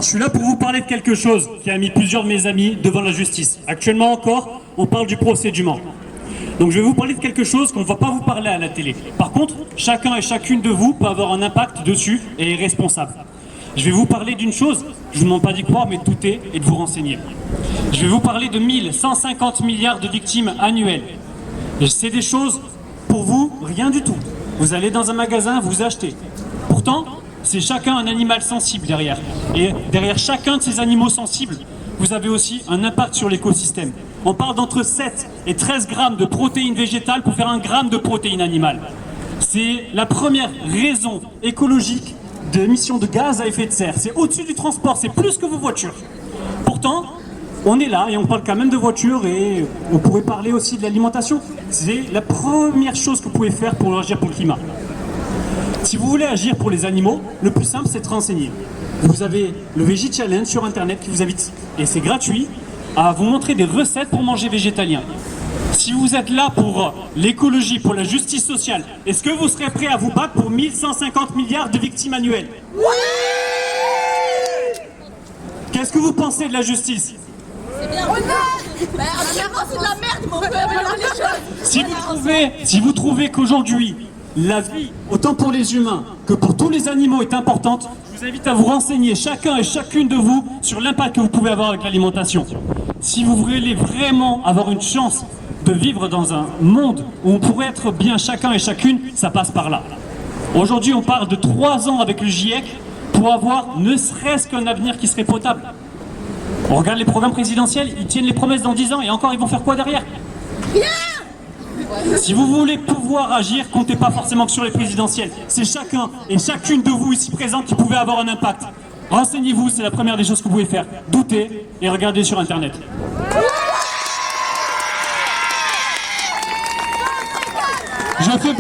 Je suis là pour vous parler de quelque chose qui a mis plusieurs de mes amis devant la justice. Actuellement encore, on parle du procès du Mans. Donc je vais vous parler de quelque chose qu'on ne va pas vous parler à la télé. Par contre, chacun et chacune de vous peut avoir un impact dessus et est responsable. Je vais vous parler d'une chose, je ne vous demande pas d'y croire, mais de douter et de vous renseigner. Je vais vous parler de 1150 milliards de victimes annuelles. C'est des choses, pour vous, rien du tout. Vous allez dans un magasin, vous achetez. Pourtant, c'est chacun un animal sensible derrière. Et derrière chacun de ces animaux sensibles, vous avez aussi un impact sur l'écosystème. On parle d'entre 7 et 13 grammes de protéines végétales pour faire 1 gramme de protéines animales. C'est la première raison écologique d'émissions de gaz à effet de serre. C'est au-dessus du transport, c'est plus que vos voitures. Pourtant, on est là et on parle quand même de voitures et on pourrait parler aussi de l'alimentation. C'est la première chose que vous pouvez faire pour agir pour le climat. Si vous voulez agir pour les animaux, le plus simple c'est de renseigner. Vous avez le Veggie Challenge sur internet qui vous invite, et c'est gratuit, à vous montrer des recettes pour manger végétalien. Si vous êtes là pour l'écologie, pour la justice sociale, est-ce que vous serez prêt à vous battre pour 1150 milliards de victimes annuelles? Oui! Qu'est-ce que vous pensez de la justice? C'est bien. C'est de la merde, mon père. Si vous trouvez qu'aujourd'hui, la vie, autant pour les humains que pour tous les animaux, est importante, je vous invite à vous renseigner, chacun et chacune de vous, sur l'impact que vous pouvez avoir avec l'alimentation. Si vous voulez vraiment avoir une chance de vivre dans un monde où on pourrait être bien chacun et chacune, ça passe par là. Aujourd'hui, on parle de 3 ans avec le GIEC pour avoir ne serait-ce qu'un avenir qui serait potable. On regarde les programmes présidentiels, ils tiennent les promesses dans 10 ans et encore ils vont faire quoi derrière? Rien. Si vous voulez pouvoir agir, comptez pas forcément que sur les présidentielles. C'est chacun et chacune de vous ici présents qui pouvez avoir un impact. Renseignez-vous, c'est la première des choses que vous pouvez faire. Doutez et regardez sur internet. Je fais